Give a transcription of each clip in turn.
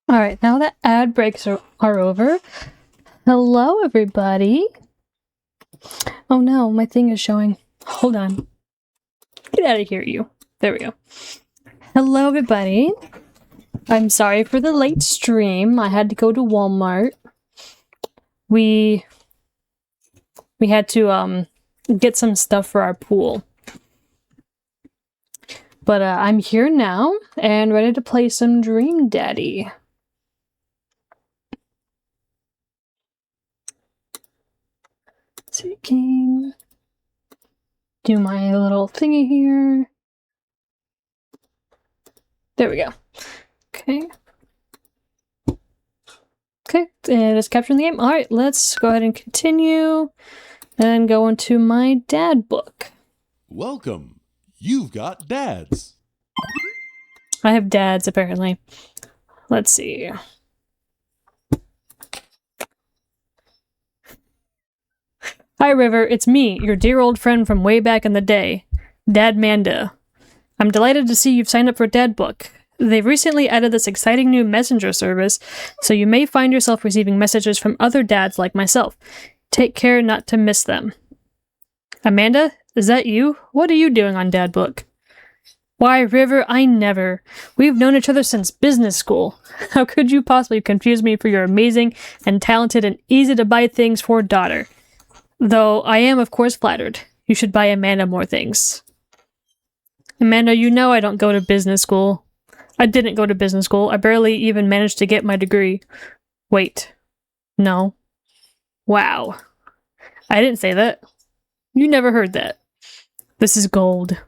Alright, now that ad breaks are over. Hello, everybody. Oh no, my thing is showing. Hold on. Get out of here, you. There we go. Hello, everybody. I'm sorry for the late stream. I had to go to Walmart. We had to get some stuff for our pool. But I'm here now and ready to play some Dream Daddy. So game. Do my little thingy here. There we go. Okay. Okay, and it's capturing the game. Alright, let's go ahead and continue and go into my dad book. Welcome. You've got dads. I have dads, apparently. Let's see. Hi, River. It's me, your dear old friend from way back in the day, Dad Manda. I'm delighted to see you've signed up for Dad Book. They've recently added this exciting new messenger service, so you may find yourself receiving messages from other dads like myself. Take care not to miss them. Amanda, is that you? What are you doing on Dad Book? Why, River, I never. We've known each other since business school. How could you possibly confuse me for your amazing and talented and easy-to-buy things for daughter? Though I am, of course, flattered. You should buy Amanda more things. Amanda, you know I don't go to business school. I didn't go to business school. I barely even managed to get my degree. Wait. No. Wow. I didn't say that. You never heard that. This is gold.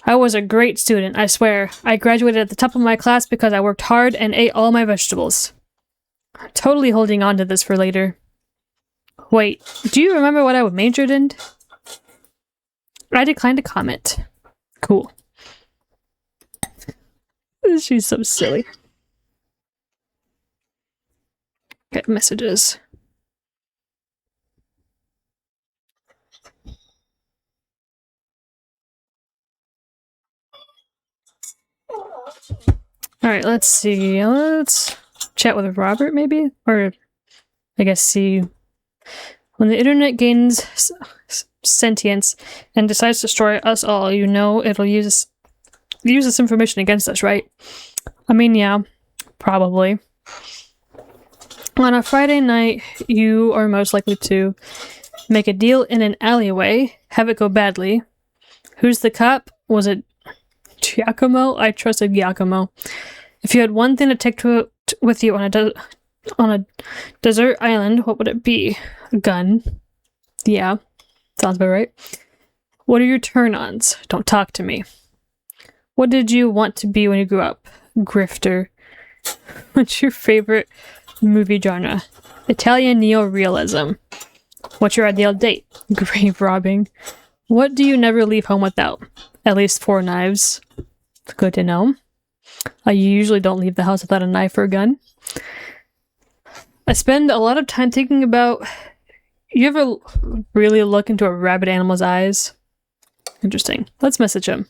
I was a great student, I swear. I graduated at the top of my class because I worked hard and ate all my vegetables. I'm totally holding on to this for later. Wait, do you remember what I majored in? I declined to comment. Cool. She's so silly. Get messages. Alright, let's see. Let's chat with Robert, maybe? Or, I guess, see. When the internet gains sentience and decides to destroy us all, you know it'll use this information against us, right? I mean, yeah, probably. On a Friday night, you are most likely to make a deal in an alleyway, have it go badly. Who's the cop? Was it Giacomo? I trusted Giacomo. If you had one thing to take with you on a desert island, what would it be? A gun. Yeah, sounds about right. What are your turn-ons? Don't talk to me. What did you want to be when you grew up? Grifter. What's your favorite movie genre? Italian neo-realism. What's your ideal date? Grave robbing. What do you never leave home without? At least 4 knives. Good to know. I usually don't leave the house without a knife or a gun. I spend a lot of time thinking about... You ever really look into a rabid animal's eyes? Interesting. Let's message him.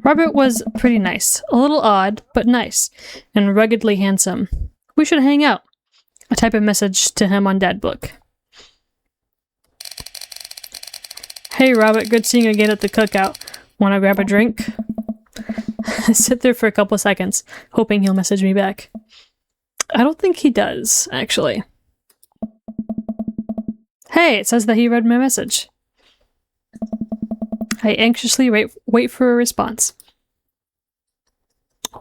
Robert was pretty nice. A little odd, but nice. And ruggedly handsome. We should hang out. I type a message to him on Dad Book. Hey Robert, good seeing you again at the cookout. Wanna grab a drink? I sit there for a couple of seconds, hoping he'll message me back. I don't think he does, actually. Hey, it says that he read my message. I anxiously wait for a response.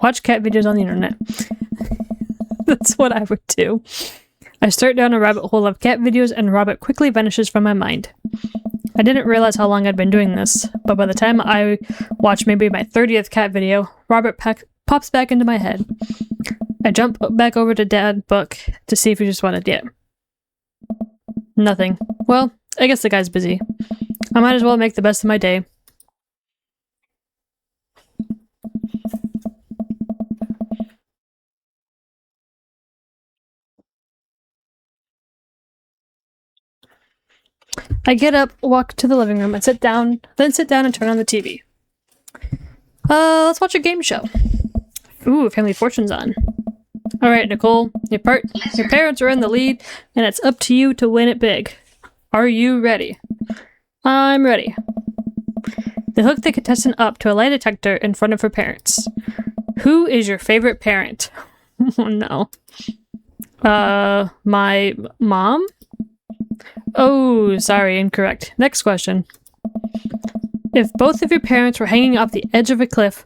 Watch cat videos on the internet. That's what I would do. I start down a rabbit hole of cat videos and Robert quickly vanishes from my mind. I didn't realize how long I'd been doing this, but by the time I watch maybe my 30th cat video, Robert pops back into my head. I jump back over to Dad Book to see if he responded yet. Nothing. Well, I guess the guy's busy. I might as well make the best of my day. I get up, walk to the living room, and sit down and turn on the TV. Let's watch a game show. Ooh, Family Fortune's on. Alright, Nicole, your parents are in the lead, and it's up to you to win it big. Are you ready? I'm ready. They hook the contestant up to a lie detector in front of her parents. Who is your favorite parent? Oh no. My mom? Oh, sorry, incorrect. Next question. If both of your parents were hanging off the edge of a cliff,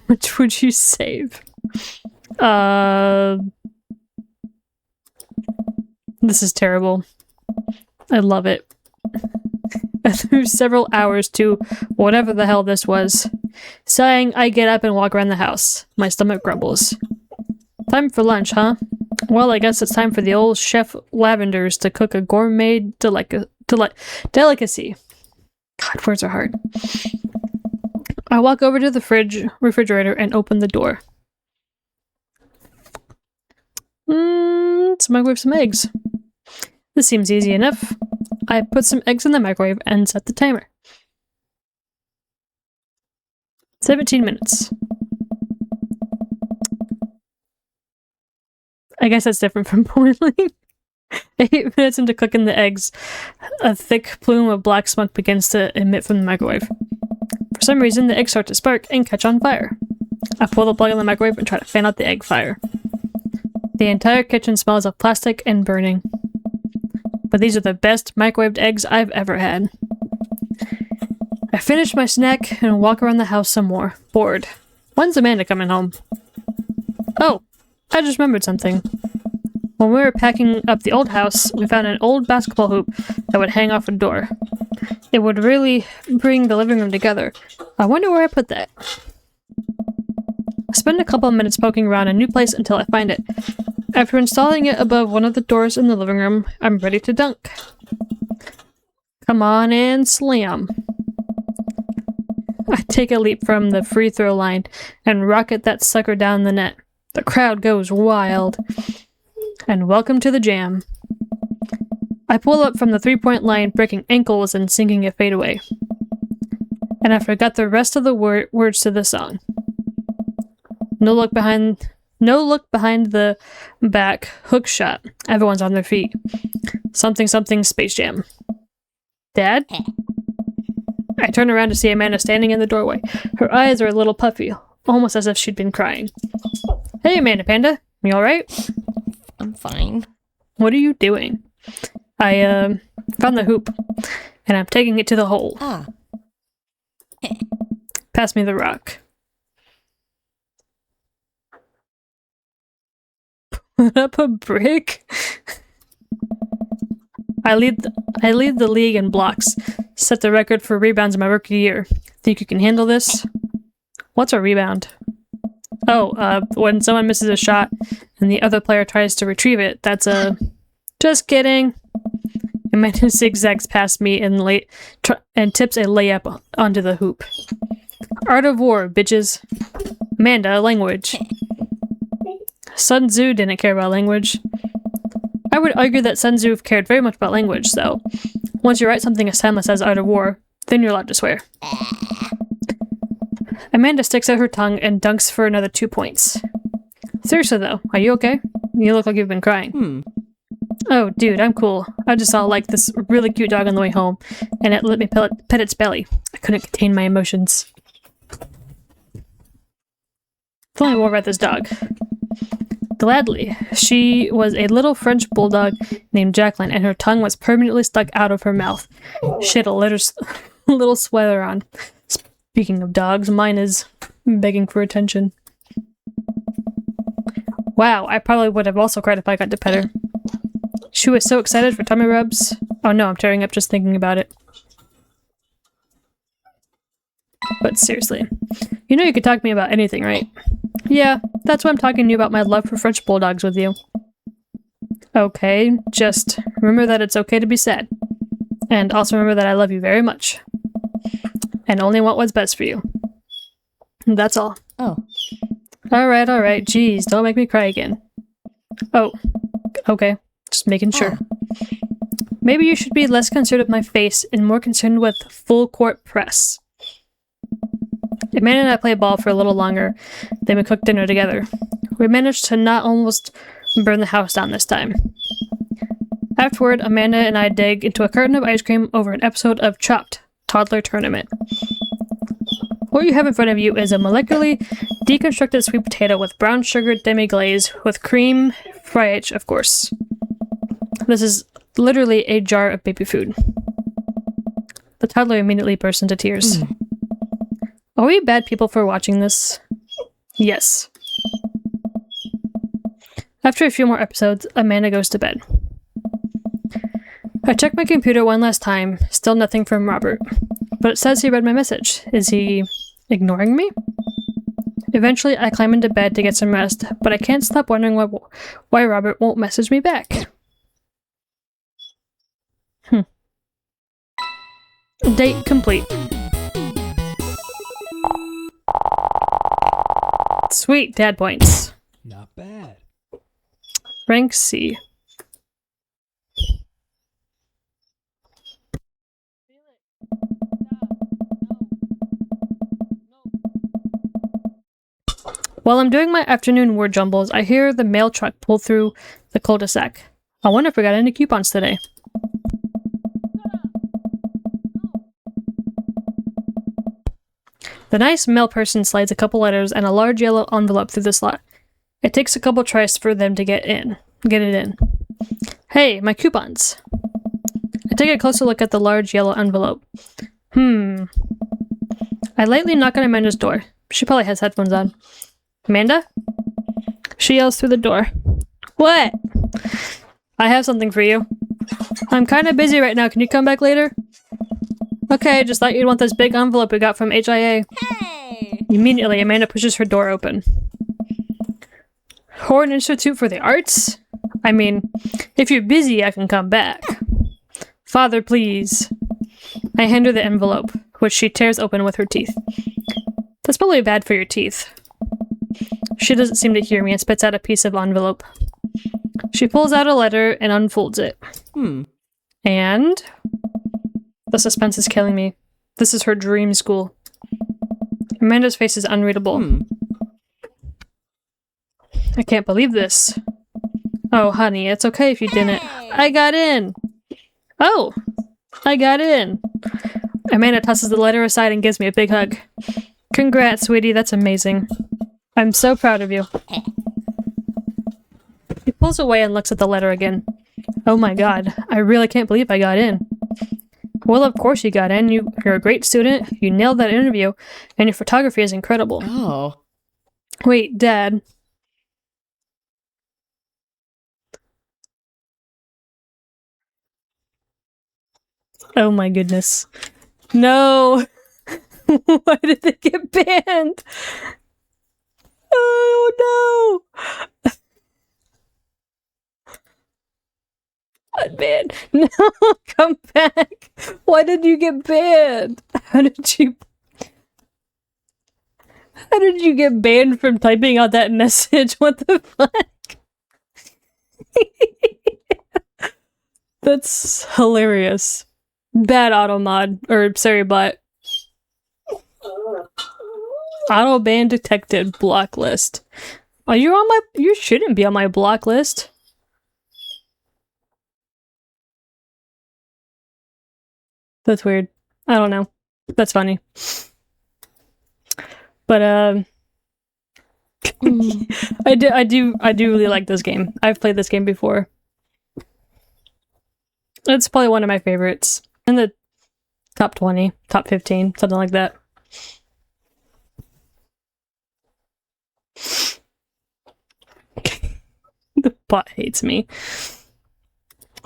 which would you save? This is terrible. I love it. I threw several hours to whatever the hell this was. Sighing, I get up and walk around the house. My stomach grumbles. Time for lunch, huh? Well, I guess it's time for the old Chef Lavenders to cook a gourmet delicacy. God, words are hard. I walk over to the refrigerator and open the door. Let's microwave some eggs. This seems easy enough. I put some eggs in the microwave and set the timer. 17 minutes. I guess that's different from boiling. 8 minutes into cooking the eggs, a thick plume of black smoke begins to emit from the microwave. For some reason, the eggs start to spark and catch on fire. I pull the plug on the microwave and try to fan out the egg fire. The entire kitchen smells of plastic and burning. But these are the best microwaved eggs I've ever had. I finish my snack and walk around the house some more, bored. When's Amanda coming home? Oh, I just remembered something. When we were packing up the old house, we found an old basketball hoop that would hang off a door. It would really bring the living room together. I wonder where I put that. I spend a couple of minutes poking around a new place until I find it. After installing it above one of the doors in the living room, I'm ready to dunk. Come on and slam. I take a leap from the free throw line and rocket that sucker down the net. The crowd goes wild. And welcome to the jam. I pull up from the three-point line, breaking ankles and sinking a fadeaway. And I forgot the rest of the words to the song. No look behind the back, hook shot. Everyone's on their feet. Something something Space Jam. Dad? I turn around to see Amanda standing in the doorway. Her eyes are a little puffy, almost as if she'd been crying. Hey, Amanda Panda. You alright? I'm fine. What are you doing? I, found the hoop, and I'm taking it to the hole. Ah. Pass me the rock. Put up a brick? I lead the league in blocks. Set the record for rebounds in my rookie year. Think you can handle this? What's a rebound? Oh, when someone misses a shot and the other player tries to retrieve it, that's a... Just kidding. Amanda zigzags past me and tips a layup onto the hoop. Art of War, bitches. Amanda, language. Sun Tzu didn't care about language. I would argue that Sun Tzu cared very much about language, though. Once you write something as timeless as Art of War, then you're allowed to swear. Amanda sticks out her tongue and dunks for another 2 points. Seriously though, are you okay? You look like you've been crying. Oh, dude, I'm cool. I just saw, like, this really cute dog on the way home, and it let me pet its belly. I couldn't contain my emotions. Tell me more about this dog. Gladly. She was a little French bulldog named Jacqueline, and her tongue was permanently stuck out of her mouth. She had a little sweater on. Speaking of dogs, mine is begging for attention. Wow, I probably would have also cried if I got to pet her. She was so excited for tummy rubs. Oh no, I'm tearing up just thinking about it. But seriously, you know you could talk to me about anything, right? Yeah, that's why I'm talking to you about my love for French bulldogs with you. Okay, just remember that it's okay to be sad. And also remember that I love you very much. And only want what's best for you. That's all. Oh. Alright, jeez, don't make me cry again. Oh, okay, just making sure. Maybe you should be less concerned with my face and more concerned with full court press. Amanda and I played ball for a little longer, then we cooked dinner together. We managed to not almost burn the house down this time. Afterward, Amanda and I dig into a carton of ice cream over an episode of Chopped, Toddler Tournament. What you have in front of you is a molecularly deconstructed sweet potato with brown sugar demi-glaze with cream, fry-ish, of course. This is literally a jar of baby food. The toddler immediately bursts into tears. Are we bad people for watching this? Yes. After a few more episodes, Amanda goes to bed. I check my computer one last time, still nothing from Robert. But it says he read my message. Is he ignoring me? Eventually, I climb into bed to get some rest, but I can't stop wondering why Robert won't message me back. Date complete. Sweet, dad points. Not bad. Rank C. While I'm doing my afternoon word jumbles, I hear the mail truck pull through the cul-de-sac. I wonder if we got any coupons today. The nice mail person slides a couple letters and a large yellow envelope through the slot. It takes a couple tries for them to get it in. Hey, my coupons. I take a closer look at the large yellow envelope. I lightly knock on Amanda's door. She probably has headphones on. Amanda? She yells through the door. What? I have something for you. I'm kind of busy right now. Can you come back later? Okay, just thought you'd want this big envelope we got from HIA. Hey! Immediately, Amanda pushes her door open. Horn Institute for the Arts? I mean, if you're busy, I can come back. Father, please. I hand her the envelope, which she tears open with her teeth. That's probably bad for your teeth. She doesn't seem to hear me and spits out a piece of envelope. She pulls out a letter and unfolds it. And... the suspense is killing me. This is her dream school. Amanda's face is unreadable. I can't believe this. Oh, honey, it's okay if you didn't. I got in! Oh! I got in! Amanda tosses the letter aside and gives me a big hug. Congrats, sweetie, that's amazing. I'm so proud of you. He pulls away and looks at the letter again. Oh my god, I really can't believe I got in. Well, of course you got in. You're a great student, you nailed that interview, and your photography is incredible. Oh. Wait, Dad. Oh my goodness. No! Why did they get banned? Oh no! Banned. No, come back. Why did you get banned? How did you get banned from typing out that message? What the fuck? That's hilarious. Bad auto mod. Or sorry, bot. Auto ban detected. Block list. Are you on my... You shouldn't be on my block list. That's weird. I don't know. That's funny. But I do really like this game. I've played this game before. It's probably one of my favorites. In the top 20, top 15, something like that. The bot hates me.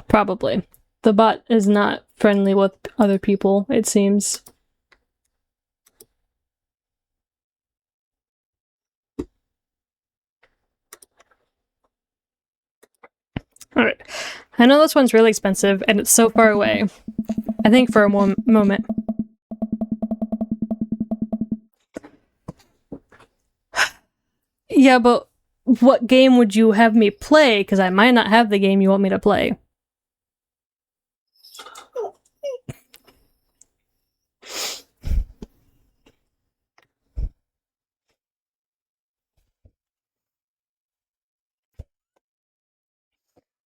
Probably. The bot is not friendly with other people, it seems. Alright. I know this one's really expensive, and it's so far away. I think for a moment. Yeah, but what game would you have me play? Because I might not have the game you want me to play.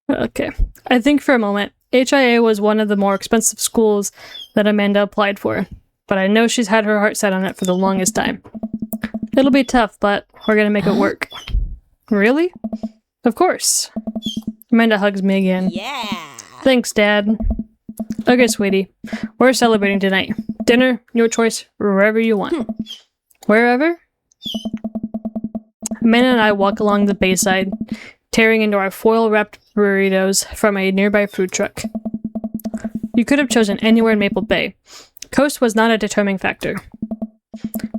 Okay. I think for a moment, HIA was one of the more expensive schools that Amanda applied for, but I know she's had her heart set on it for the longest time. It'll be tough, but we're gonna make it work. Really? Of course. Amanda hugs me again. Yeah. Thanks, Dad. Okay, sweetie. We're celebrating tonight. Dinner, your choice, wherever you want. Wherever? Amanda and I walk along the bayside, tearing into our foil-wrapped burritos from a nearby food truck. You could have chosen anywhere in Maple Bay. Coast was not a determining factor.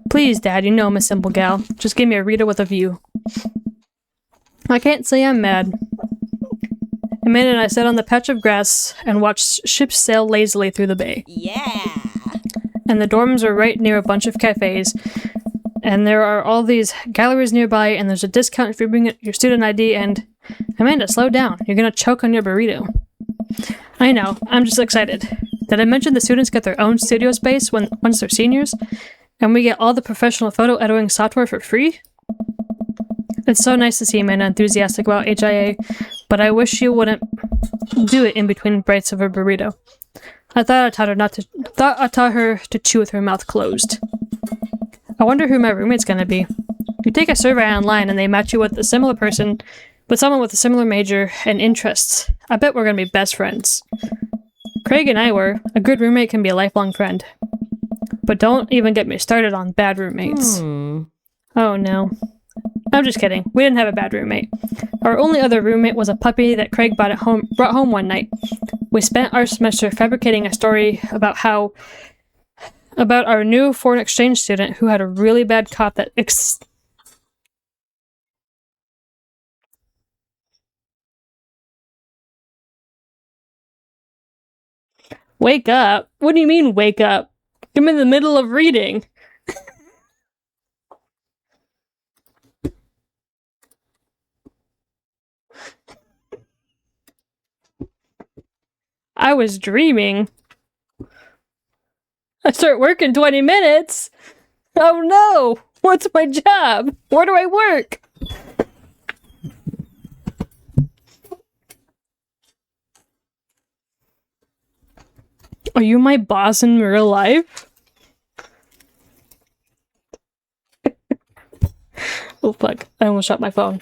Please, Dad, you know I'm a simple gal. Just give me a Rita with a view. I can't say I'm mad. Amanda and I sat on the patch of grass and watched ships sail lazily through the bay. Yeah. And the dorms are right near a bunch of cafes, and there are all these galleries nearby, and there's a discount if you bring your student ID, and... Amanda, slow down. You're gonna choke on your burrito. I know. I'm just excited. Did I mention the students get their own studio space once they're seniors? And we get all the professional photo editing software for free? It's so nice to see Amanda enthusiastic about HIA, but I wish she wouldn't do it in between bites of her burrito. I thought I taught her to chew with her mouth closed. I wonder who my roommate's gonna be. You take a survey online and they match you with a similar person, with someone with a similar major and interests. I bet we're gonna be best friends. Craig and I were. A good roommate can be a lifelong friend. But don't even get me started on bad roommates. Oh no. I'm just kidding. We didn't have a bad roommate. Our only other roommate was a puppy that Craig brought home one night. We spent our semester fabricating a story about our new foreign exchange student who had a really bad cop that Wake up? What do you mean, wake up? I'm in the middle of reading. I was dreaming. I start work in 20 minutes. Oh no! What's my job? Where do I work? Are you my boss in real life? Oh fuck, I almost shot my phone.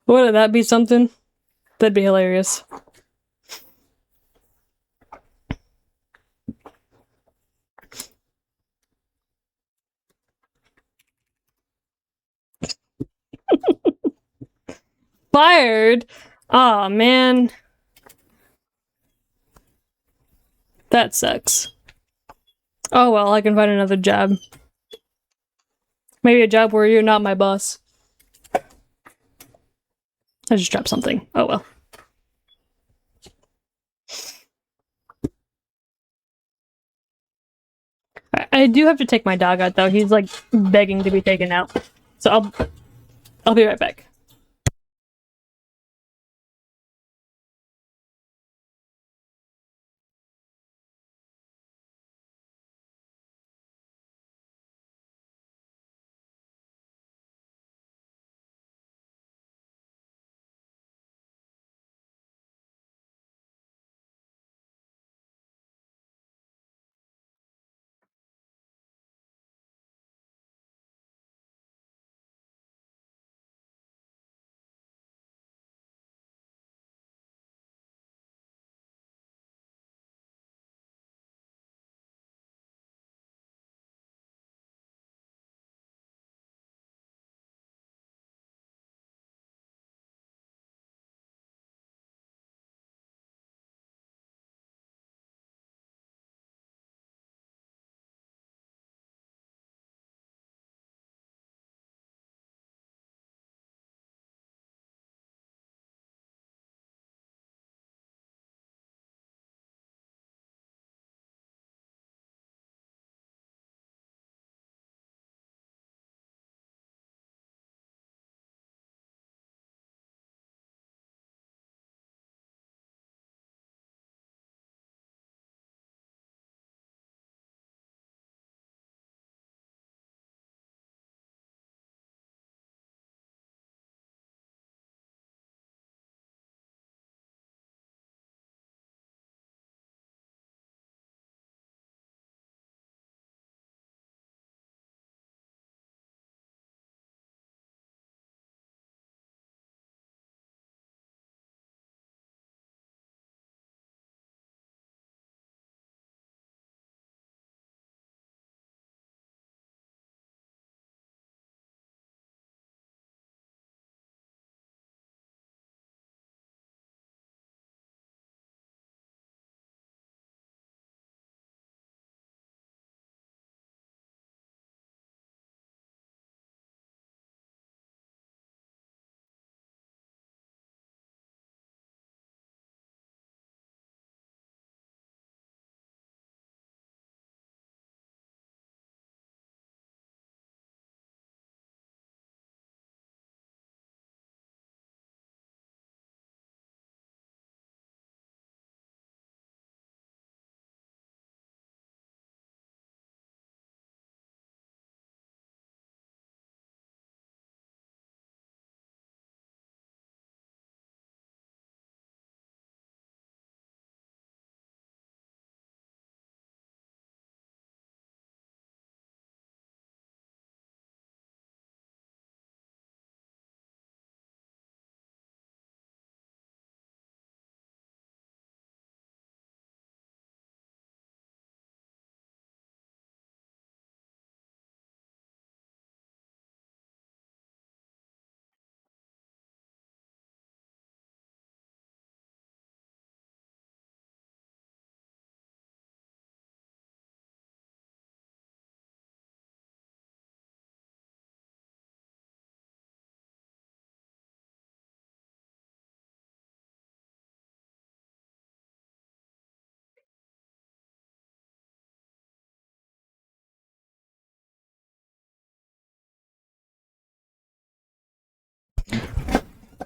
Wouldn't that be something? That'd be hilarious. Fired? Aw, man. That sucks. Oh well, I can find another job. Maybe a job where you're not my boss. I just dropped something. Oh well. I do have to take my dog out though. He's like begging to be taken out. So I'll be right back.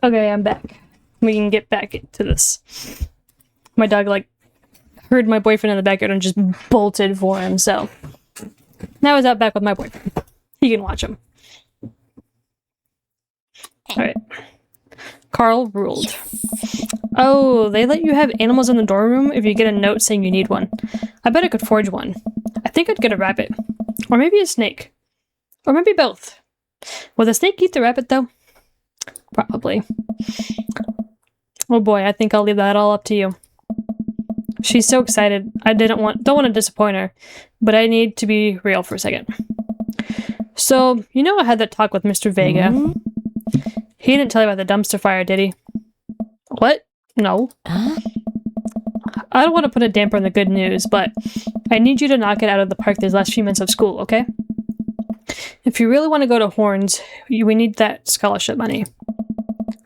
Okay, I'm back. We can get back into this. My dog, like, heard my boyfriend in the backyard and just bolted for him, so... Now he's out back with my boyfriend. He can watch him. Alright. Carl ruled. Oh, they let you have animals in the dorm room if you get a note saying you need one. I bet I could forge one. I think I'd get a rabbit. Or maybe a snake. Or maybe both. Will the snake eat the rabbit, though? Probably. Oh boy, I think I'll leave that all up to you. She's so excited. I don't want to disappoint her, but I need to be real for a second. So, you know I had that talk with Mr. Vega. Mm-hmm. He didn't tell you about the dumpster fire, did he? What? No. Huh? I don't want to put a damper on the good news, but I need you to knock it out of the park these last few months of school, okay? If you really want to go to Horns, we need that scholarship money.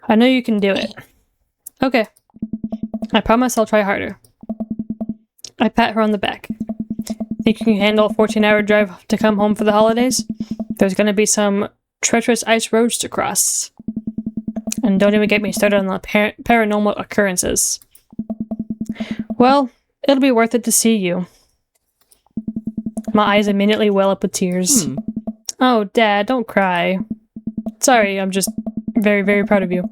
I know you can do it. Okay. I promise I'll try harder. I pat her on the back. Think you can handle a 14-hour drive to come home for the holidays? There's gonna be some treacherous ice roads to cross. And don't even get me started on the paranormal occurrences. Well, it'll be worth it to see you. My eyes immediately well up with tears. Oh, Dad, don't cry. Sorry, I'm just very, very proud of you.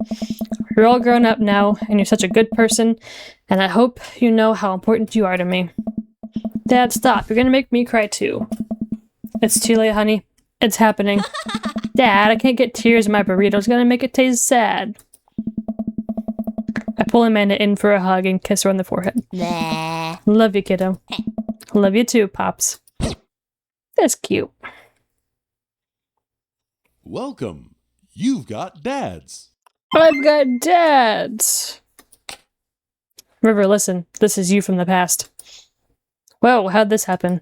You're all grown up now, and you're such a good person, and I hope you know how important you are to me. Dad, stop. You're gonna make me cry too. It's too late, honey. It's happening. Dad, I can't get tears in my burrito. It's gonna make it taste sad. I pull Amanda in for a hug and kiss her on the forehead. Nah. Love you, kiddo. Love you too, Pops. That's cute. Welcome. You've got dads. I've got dads. River, listen. This is you from the past. Well, how'd this happen?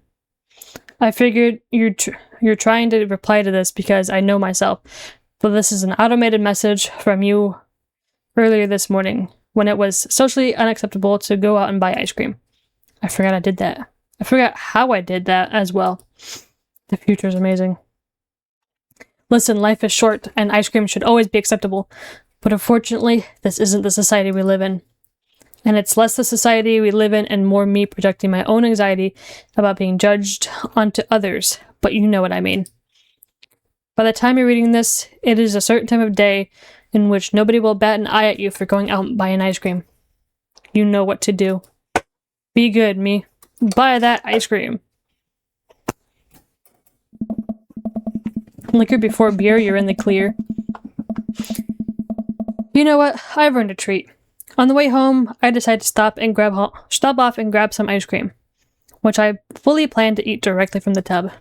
I figured you're trying to reply to this because I know myself, but this is an automated message from you earlier this morning when it was socially unacceptable to go out and buy ice cream. I forgot I did that. I forgot how I did that as well. The future's amazing. Listen, life is short, and ice cream should always be acceptable. But unfortunately, this isn't the society we live in. And it's less the society we live in and more me projecting my own anxiety about being judged onto others. But you know what I mean. By the time you're reading this, it is a certain time of day in which nobody will bat an eye at you for going out and buying ice cream. You know what to do. Be good, me. Buy that ice cream. Liquor before beer, you're in the clear. You know what? I've earned a treat. On the way home, I decided to stop off and grab some ice cream, which I fully planned to eat directly from the tub.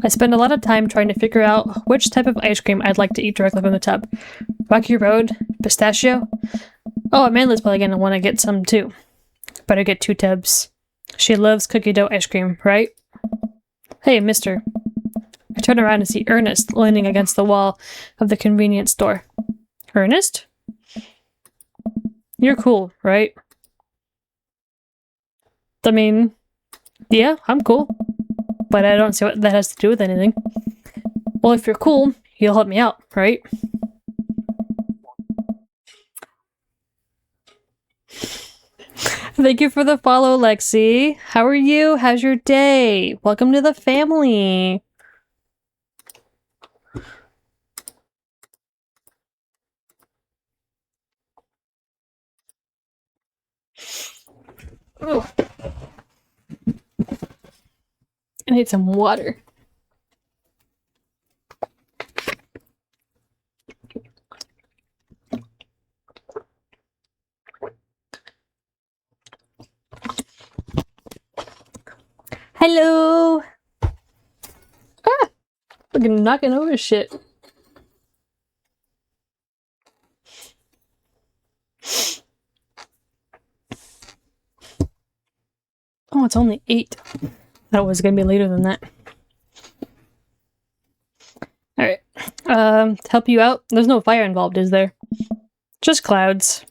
I spent a lot of time trying to figure out which type of ice cream I'd like to eat directly from the tub. Rocky Road? Pistachio? Oh, Amanda's probably gonna want to get some too. Better get 2 tubs. She loves cookie dough ice cream, right? Hey, mister. I turn around and see Ernest leaning against the wall of the convenience store. Ernest? You're cool, right? I mean, yeah, I'm cool. But I don't see what that has to do with anything. Well, if you're cool, you'll help me out, right? Thank you for the follow, Lexi. How are you? How's your day? Welcome to the family. Oh. I need some water. Hello! Ah! Fucking knocking over shit. Oh, it's only 8. I thought it was gonna be later than that. Alright. To help you out, there's no fire involved, is there? Just clouds.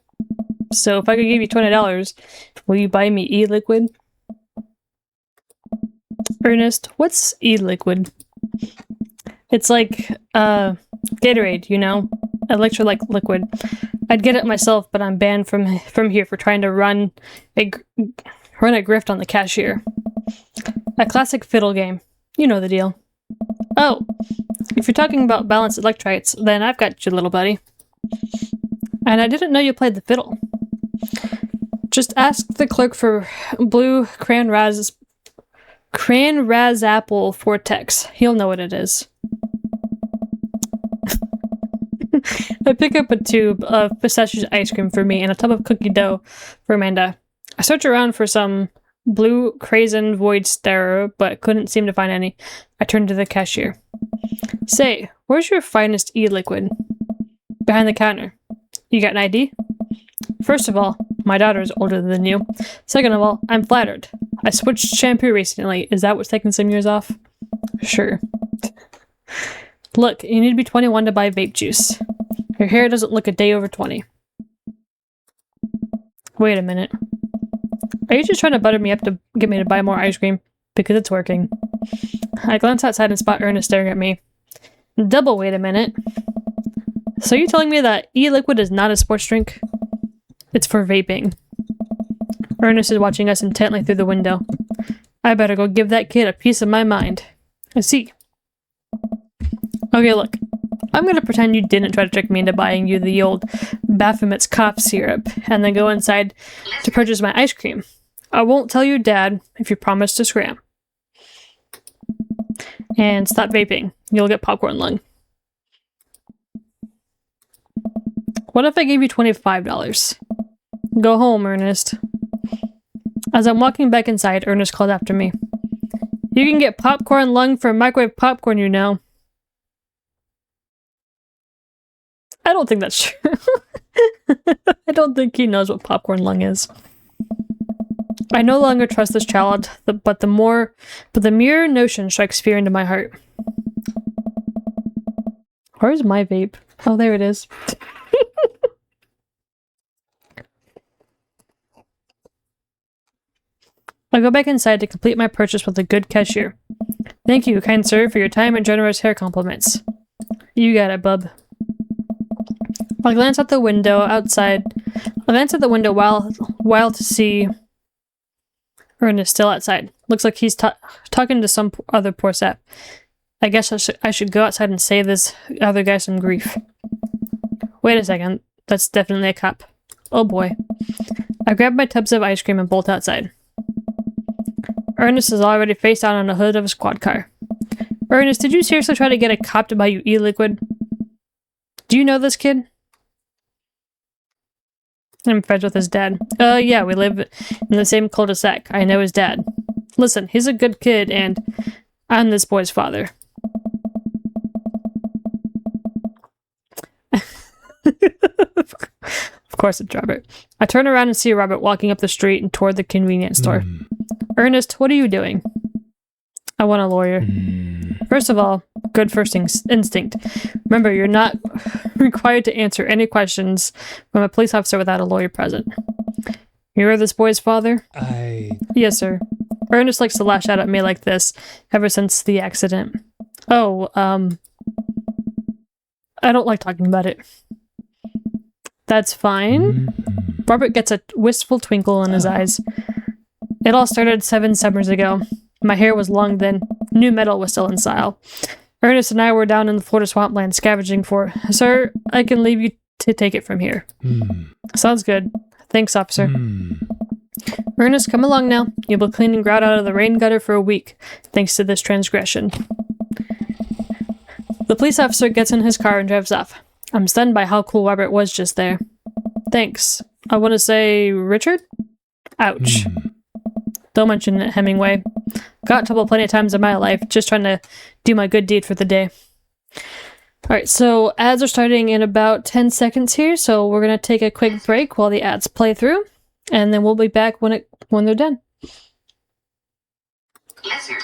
So if I could give you $20, will you buy me e-liquid? Ernest, what's e-liquid? It's like, Gatorade, you know? electrolyte liquid. I'd get it myself, but I'm banned from here for trying to run a grift on the cashier. A classic fiddle game. You know the deal. Oh, if you're talking about balanced electrolytes, then I've got you, little buddy. And I didn't know you played the fiddle. Just ask the clerk for blue cran raz apple Vortex. He'll know what it is. I pick up a tube of pistachio ice cream for me and a tub of cookie dough for Amanda. I search around for some blue Krazen Void Starer, but couldn't seem to find any. I turned to the cashier. Say, where's your finest e-liquid? Behind the counter. You got an ID? First of all, my daughter is older than you. Second of all, I'm flattered. I switched shampoo recently. Is that what's taking some years off? Sure. Look, you need to be 21 to buy vape juice. Your hair doesn't look a day over 20. Wait a minute. Are you just trying to butter me up to get me to buy more ice cream? Because it's working. I glance outside and spot Ernest staring at me. Double wait a minute. So you're telling me that e-liquid is not a sports drink? It's for vaping. Ernest is watching us intently through the window. I better go give that kid a piece of my mind. I see. Okay, look. I'm gonna pretend you didn't try to trick me into buying you the old Baphomet's cough syrup, and then go inside to purchase my ice cream. I won't tell your dad if you promise to scram. And stop vaping. You'll get popcorn lung. What if I gave you $25? Go home, Ernest. As I'm walking back inside, Ernest called after me. You can get popcorn lung for microwave popcorn, you know. I don't think that's true. I don't think he knows what popcorn lung is. I no longer trust this child, but the mere notion strikes fear into my heart. Where's my vape? Oh, there it is. I go back inside to complete my purchase with a good cashier. Thank you, kind sir, for your time and generous hair compliments. You got it, bub. I glance out the window outside. I glance out the window while to see Ernest still outside. Looks like he's talking to some other poor sap. I guess I should go outside and save this other guy some grief. Wait a second. That's definitely a cop. Oh boy. I grab my tubs of ice cream and bolt outside. Ernest is already face down on the hood of a squad car. Ernest, did you seriously try to get a cop to buy you e-liquid? Do you know this kid? I'm friends with his dad. Yeah, we live in the same cul-de-sac. I know his dad. Listen, he's a good kid, and I'm this boy's father. Of course it's Robert. I turn around and see Robert walking up the street and toward the convenience store. Ernest, what are you doing? I want a lawyer. First of all, good first instinct. Remember, you're not required to answer any questions from a police officer without a lawyer present. You're this boy's father? Yes, sir. Ernest likes to lash out at me like this ever since the accident. Oh, I don't like talking about it. That's fine. Robert gets a wistful twinkle in his eyes. It all started 7 summers ago. My hair was long then. New metal was still in style. Ernest and I were down in the Florida swampland scavenging for... Sir, I can leave you to take it from here. Sounds good. Thanks, officer. Ernest, come along now. You'll be cleaning grout out of the rain gutter for a week, thanks to this transgression. The police officer gets in his car and drives off. I'm stunned by how cool Robert was just there. Thanks. I want to say Richard? Ouch. Don't mention it, Hemingway. Got in trouble plenty of times in my life, just trying to do my good deed for the day. Alright, so ads are starting in about 10 seconds here, so we're going to take a quick break while the ads play through, and then we'll be back when they're done. Yes, sir.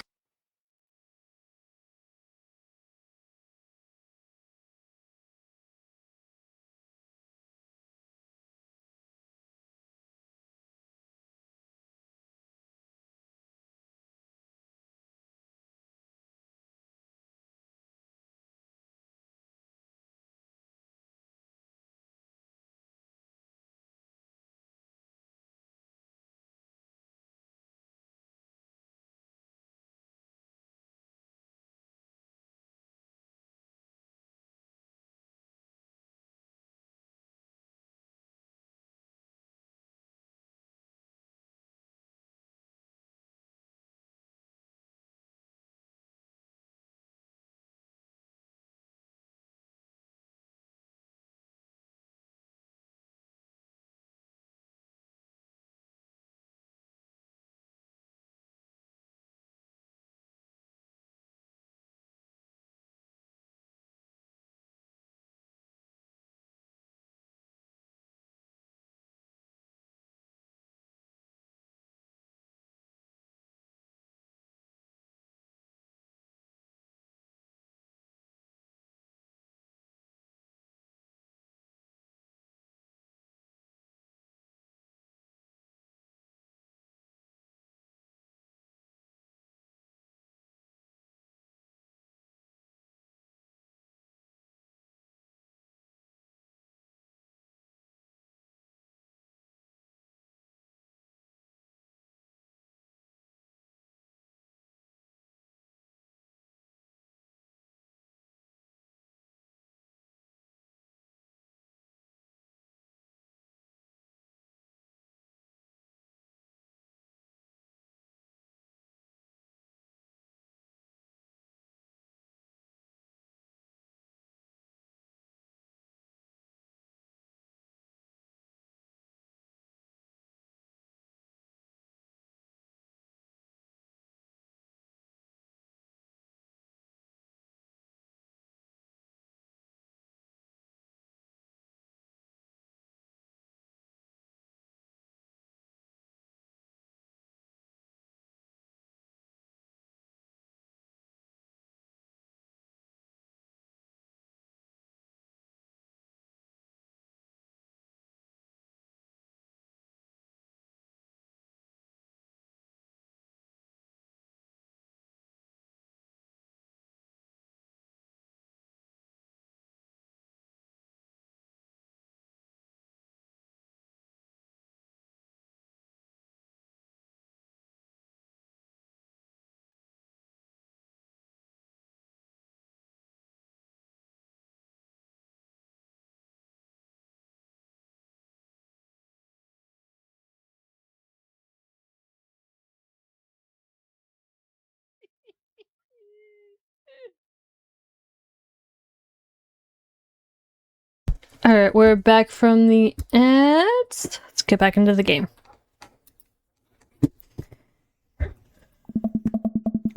Alright, we're back from the ads. Let's get back into the game.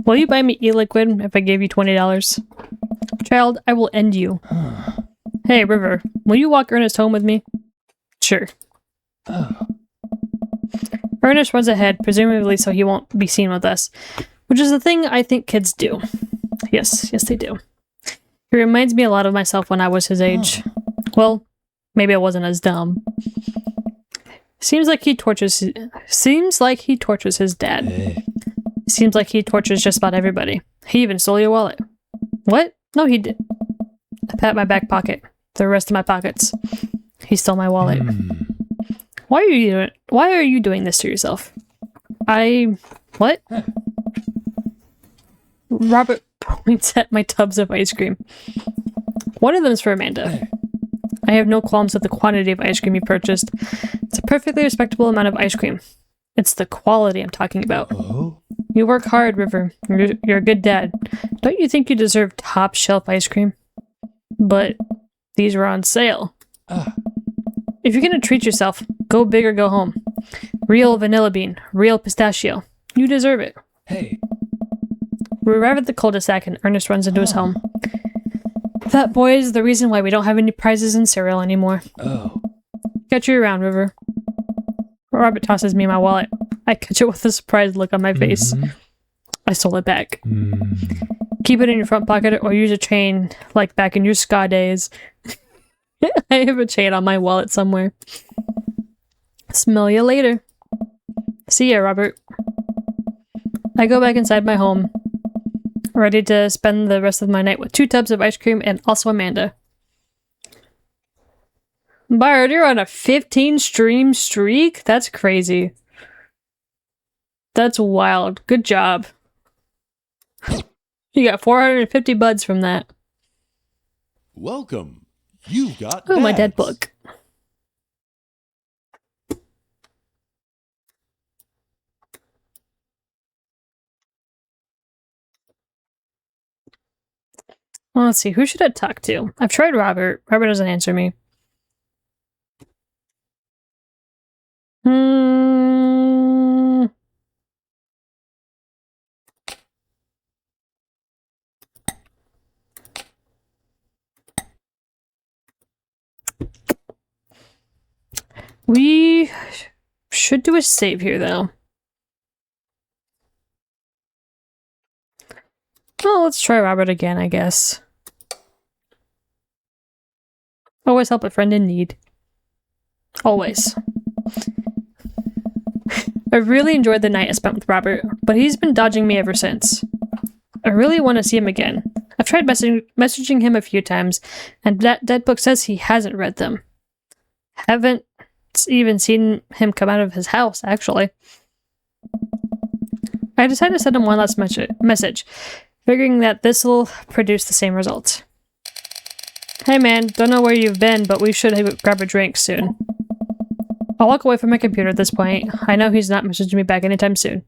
Will you buy me e-liquid if I gave you $20? Child, I will end you. Hey, River, will you walk Ernest home with me? Sure. Ernest runs ahead, presumably so he won't be seen with us, which is the thing I think kids do. Yes, they do. He reminds me a lot of myself when I was his age. Well, maybe I wasn't as dumb. Seems like he tortures his dad. Hey. Seems like he tortures just about everybody. He even stole your wallet. What? No, he did. I pat my back pocket. The rest of my pockets. He stole my wallet. Why are you doing this to yourself? What? Robert points at my tubs of ice cream. One of them is for Amanda. I have no qualms with the quantity of ice cream you purchased. It's a perfectly respectable amount of ice cream. It's the quality I'm talking about. Oh? You work hard, River. You're a good dad. Don't you think you deserve top shelf ice cream? But these were on sale. If you're gonna treat yourself, go big or go home. Real vanilla bean, real pistachio. You deserve it. Hey. We arrive at the cul-de-sac and Ernest runs into his home. That boy is the reason why we don't have any prizes in cereal anymore. Oh. Catch you around, River. Robert tosses me my wallet. I catch it with a surprised look on my face. I stole it back. Keep it in your front pocket or use a chain like back in your ska days. I have a chain on my wallet somewhere. Smell you later. See ya, Robert. I go back inside my home, ready to spend the rest of my night with 2 tubs of ice cream and also Amanda. Bard, you're on a 15-stream streak? That's crazy. That's wild. Good job. You got 450 buds from that. Welcome. You've got Oh, my dead dads. book. Well, let's see. Who should I talk to? I've tried Robert. Robert doesn't answer me. We should do a save here, though. Well, let's try Robert again, I guess. Always help a friend in need. Always. I really enjoyed the night I spent with Robert, but he's been dodging me ever since. I really want to see him again. I've tried messaging him a few times, and that dead book says he hasn't read them. Haven't even seen him come out of his house, actually. I decided to send him one last message, figuring that this'll produce the same result. Hey man, don't know where you've been, but we should grab a drink soon. I'll walk away from my computer at this point. I know he's not messaging me back anytime soon.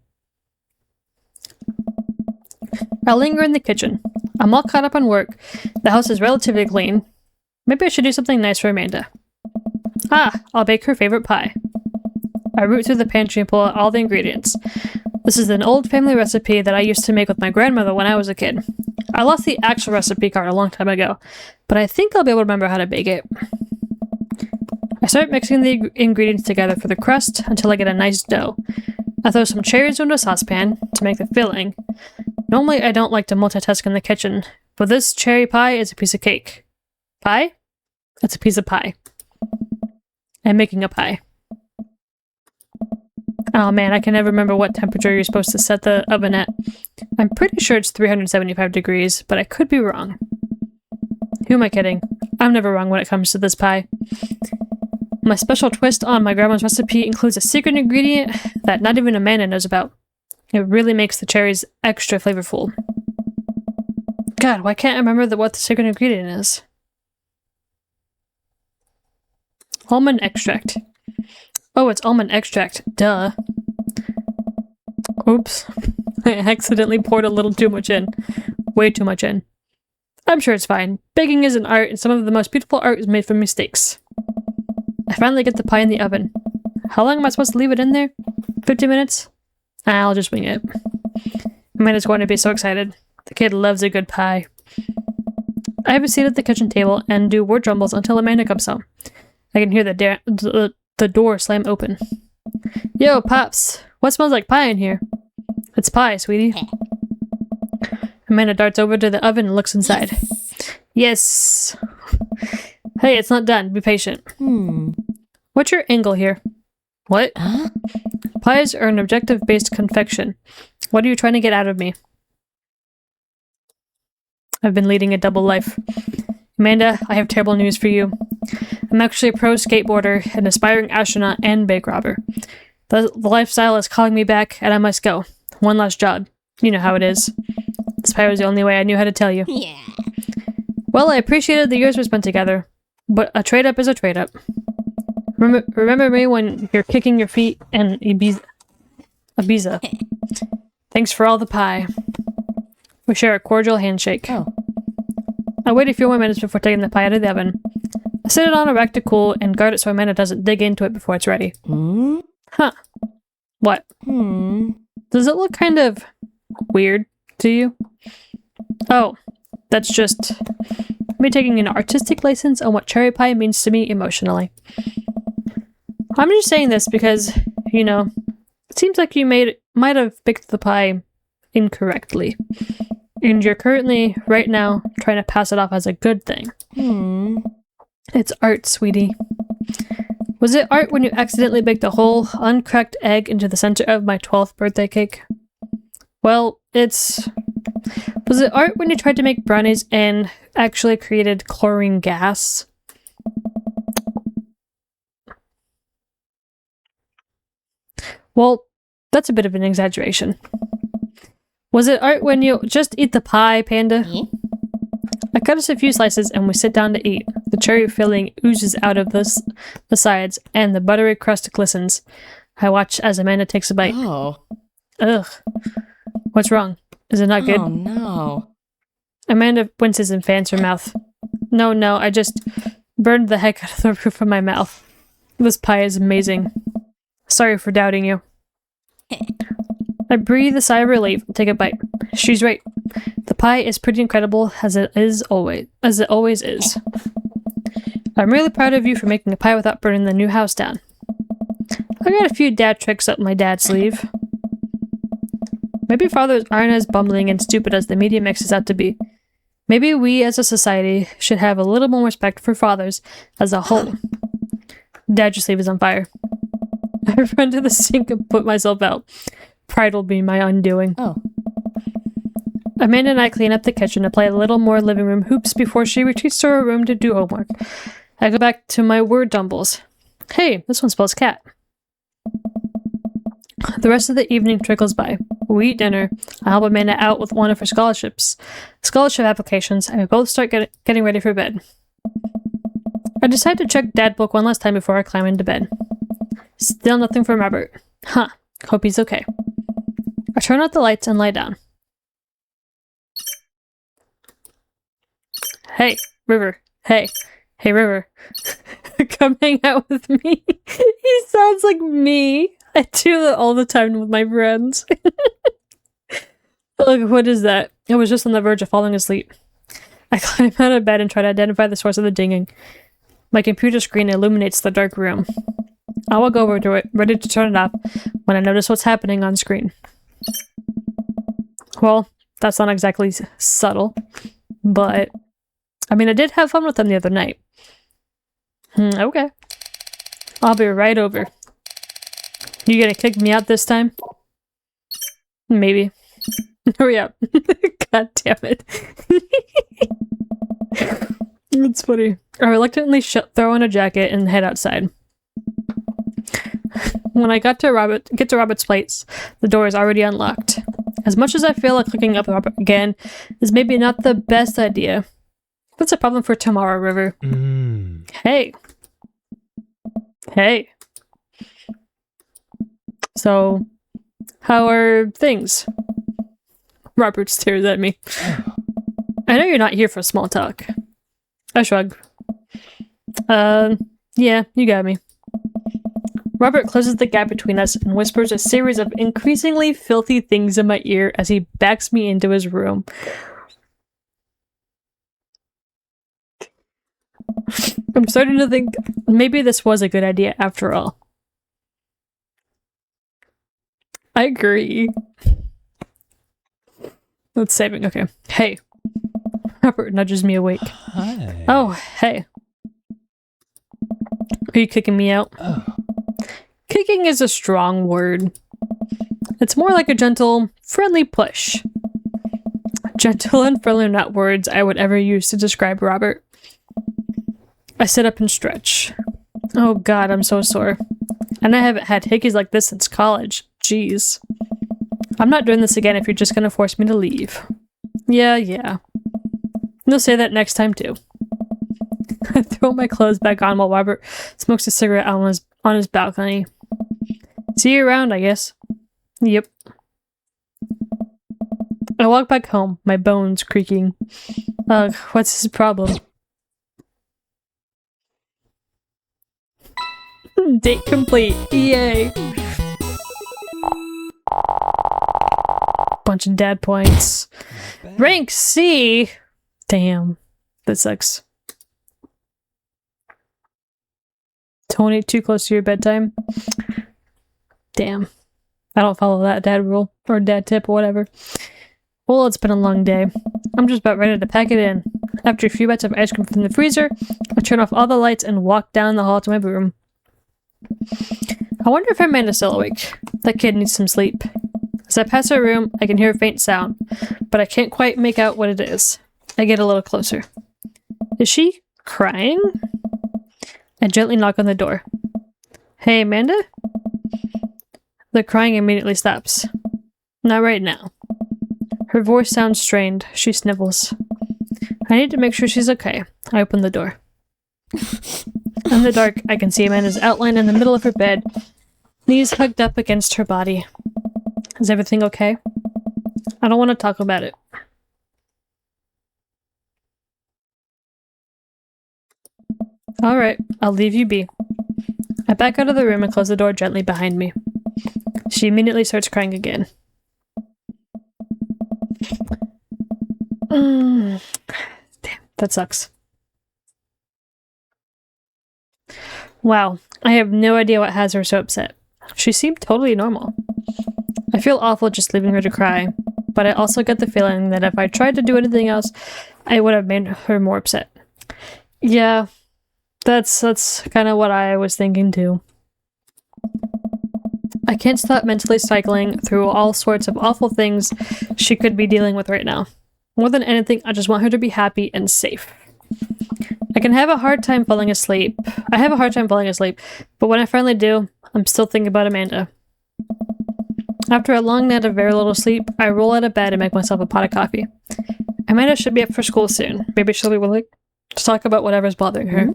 I'll linger in the kitchen. I'm all caught up on work. The house is relatively clean. Maybe I should do something nice for Amanda. I'll bake her favorite pie. I root through the pantry and pull out all the ingredients. This is an old family recipe that I used to make with my grandmother when I was a kid. I lost the actual recipe card a long time ago, but I think I'll be able to remember how to bake it. I start mixing the ingredients together for the crust until I get a nice dough. I throw some cherries into a saucepan to make the filling. Normally I don't like to multitask in the kitchen, but this cherry pie is a piece of cake. Pie? It's a piece of pie. I'm making a pie. Oh man, I can never remember what temperature you're supposed to set the oven at. I'm pretty sure it's 375 degrees, but I could be wrong. Who am I kidding? I'm never wrong when it comes to this pie. My special twist on my grandma's recipe includes a secret ingredient that not even Amanda knows about. It really makes the cherries extra flavorful. God, why can't I remember what the secret ingredient is? Almond extract. Oh, it's almond extract. Duh. Oops. I accidentally poured a little too much in. Way too much in. I'm sure it's fine. Baking is an art, and some of the most beautiful art is made from mistakes. I finally get the pie in the oven. How long am I supposed to leave it in there? 50 minutes? I'll just wing it. Amanda's going to be so excited. The kid loves a good pie. I have a seat at the kitchen table and do word jumbles until Amanda comes home. I can hear the door slam open. Yo, Pops, what smells like pie in here? It's pie, sweetie. Amanda darts over to the oven and looks inside. Yes. Hey, it's not done. Be patient. What's your angle here? What? Huh? Pies are an objective-based confection. What are you trying to get out of me? I've been leading a double life. Amanda, I have terrible news for you. I'm actually a pro skateboarder, an aspiring astronaut, and bank robber. The lifestyle is calling me back, and I must go. One last job. You know how it is. This pie was the only way I knew how to tell you. Yeah. Well, I appreciated the years we spent together, but a trade-up is a trade-up. Remember me when you're kicking your feet in Ibiza. Thanks for all the pie. We share a cordial handshake. Oh. I wait a few more minutes before taking the pie out of the oven. I set it on a rack to cool and guard it so Amanda doesn't dig into it before it's ready. Huh. What? Does it look kind of weird to you? Oh, that's just me taking an artistic license on what cherry pie means to me emotionally. I'm just saying this because, you know, it seems like you might have picked the pie incorrectly. And you're currently, right now, trying to pass it off as a good thing. It's art, sweetie. Was it art when you accidentally baked a whole, uncracked egg into the center of my 12th birthday cake? Well, was it art when you tried to make brownies and actually created chlorine gas? Well, that's a bit of an exaggeration. Was it art when you just eat the pie, Panda? I cut us a few slices and we sit down to eat. The cherry filling oozes out of the sides and the buttery crust glistens. I watch as Amanda takes a bite. Oh. Ugh. What's wrong? Is it not good? Oh, no. Amanda winces and fans her mouth. No, I just burned the heck out of the roof of my mouth. This pie is amazing. Sorry for doubting you. I breathe a sigh of relief and take a bite. She's right. The pie is pretty incredible as it always is. I'm really proud of you for making a pie without burning the new house down. I got a few dad tricks up my dad's sleeve. Maybe fathers aren't as bumbling and stupid as the media makes us out to be. Maybe we as a society should have a little more respect for fathers as a whole. Dad's sleeve is on fire. I run to the sink and put myself out. Pride will be my undoing. Oh. Amanda and I clean up the kitchen and play a little more living room hoops before she retreats to her room to do homework. I go back to my word dumbles. Hey, this one spells cat. The rest of the evening trickles by. We eat dinner. I help Amanda out with one of her scholarship applications, and we both start getting ready for bed. I decide to check Dad book one last time before I climb into bed. Still nothing from Robert. Huh. Hope he's okay. I turn out the lights and lie down. Hey, River. Hey, River. Come hang out with me. He sounds like me. I do that all the time with my friends. Look, what is that? I was just on the verge of falling asleep. I climb out of bed and try to identify the source of the dinging. My computer screen illuminates the dark room. I walk over to it, ready to turn it off, when I notice what's happening on screen. Well, that's not exactly subtle, but I mean, I did have fun with them the other night. Okay. I'll be right over. You gonna kick me out this time? Maybe. Hurry up. God damn it. That's funny. I reluctantly throw on a jacket and head outside. When I get to Robert's place, the door is already unlocked. As much as I feel like looking up Robert again is maybe not the best idea, that's a problem for tomorrow, River. Hey. So, how are things? Robert stares at me. I know you're not here for small talk. I shrug. Yeah, you got me. Robert closes the gap between us and whispers a series of increasingly filthy things in my ear as he backs me into his room. I'm starting to think maybe this was a good idea after all. I agree. That's saving. Okay. Hey. Robert nudges me awake. Hi. Oh, hey. Are you kicking me out? Oh. Kicking is a strong word. It's more like a gentle, friendly push. Gentle and friendly are not words I would ever use to describe Robert. I sit up and stretch. Oh god, I'm so sore. And I haven't had hickeys like this since college. Jeez. I'm not doing this again if you're just gonna force me to leave. Yeah. You'll say that next time too. I throw my clothes back on while Robert smokes a cigarette on his balcony. See you around, I guess. Yep. I walk back home, my bones creaking. Ugh, what's his problem? Date complete. Yay. Bunch of dad points. Rank C! Damn. That sucks. Don't eat too close to your bedtime. Damn. I don't follow that dad rule. Or dad tip or whatever. Well, it's been a long day. I'm just about ready to pack it in. After a few bites of ice cream from the freezer, I turn off all the lights and walk down the hall to my room. I wonder if Amanda's still awake. That kid needs some sleep. As I pass her room, I can hear a faint sound, but I can't quite make out what it is. I get a little closer. Is she crying? I gently knock on the door. Hey, Amanda? The crying immediately stops. Not right now. Her voice sounds strained. She snivels. I need to make sure she's okay. I open the door. In the dark, I can see Amanda's outline in the middle of her bed, knees hugged up against her body. Is everything okay? I don't want to talk about it. Alright, I'll leave you be. I back out of the room and close the door gently behind me. She immediately starts crying again. Damn, that sucks. Wow, I have no idea what has her so upset. She seemed totally normal. I feel awful just leaving her to cry, but I also get the feeling that if I tried to do anything else, I would have made her more upset. Yeah, that's kind of what I was thinking too. I can't stop mentally cycling through all sorts of awful things she could be dealing with right now. More than anything, I just want her to be happy and safe. I have a hard time falling asleep, but when I finally do, I'm still thinking about Amanda. After a long night of very little sleep, I roll out of bed and make myself a pot of coffee. Amanda should be up for school soon. Maybe she'll be willing to talk about whatever's bothering her.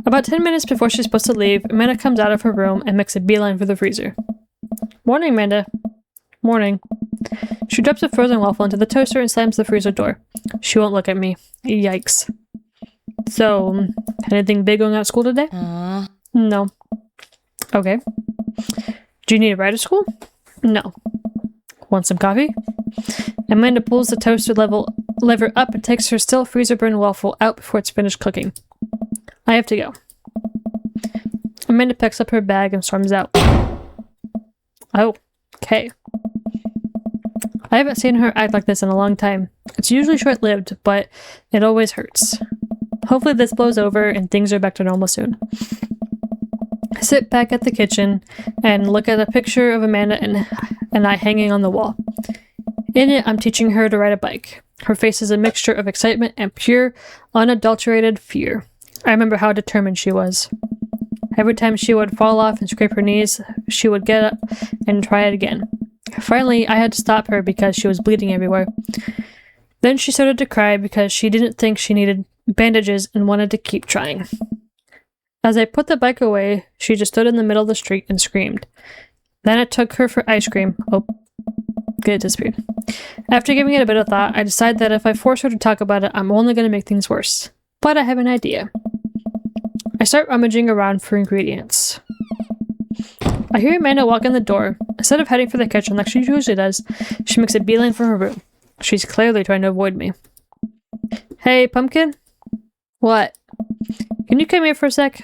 About 10 minutes before she's supposed to leave, Amanda comes out of her room and makes a beeline for the freezer. Morning, Amanda. Morning. She drops a frozen waffle into the toaster and slams the freezer door. She won't look at me. Yikes. So, anything big going on at school today? No. Okay. Do you need a ride to school? No. Want some coffee? Amanda pulls the toaster lever up and takes her still freezer-burned waffle out before it's finished cooking. I have to go. Amanda picks up her bag and storms out. Oh, okay. I haven't seen her act like this in a long time. It's usually short-lived, but it always hurts. Hopefully this blows over and things are back to normal soon. I sit back at the kitchen and look at a picture of Amanda and I hanging on the wall. In it, I'm teaching her to ride a bike. Her face is a mixture of excitement and pure, unadulterated fear. I remember how determined she was. Every time she would fall off and scrape her knees, she would get up and try it again. Finally, I had to stop her because she was bleeding everywhere. Then she started to cry because she didn't think she needed bandages and wanted to keep trying. As I put the bike away, she just stood in the middle of the street and screamed. Then I took her for ice cream. Oh, good, it disappeared. After giving it a bit of thought, I decide that if I force her to talk about it, I'm only going to make things worse. But I have an idea. I start rummaging around for ingredients. I hear Amanda walk in the door. Instead of heading for the kitchen like she usually does, she makes a beeline for her room. She's clearly trying to avoid me. Hey, Pumpkin? What? Can you come here for a sec?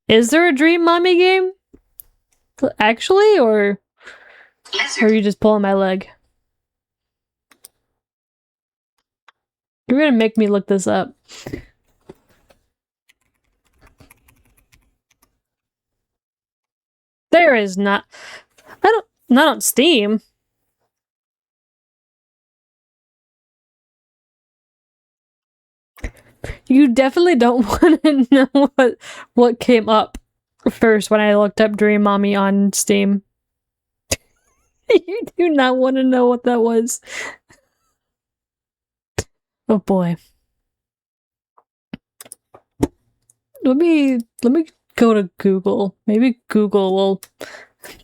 Is there a Dream Mommy game? Actually, or are you just pulling my leg? You're gonna make me look this up. There is not. Not on Steam. You definitely don't want to know what came up first when I looked up Dream Mommy on Steam. You do not want to know what that was. Oh boy. Let me go to Google. Maybe Google will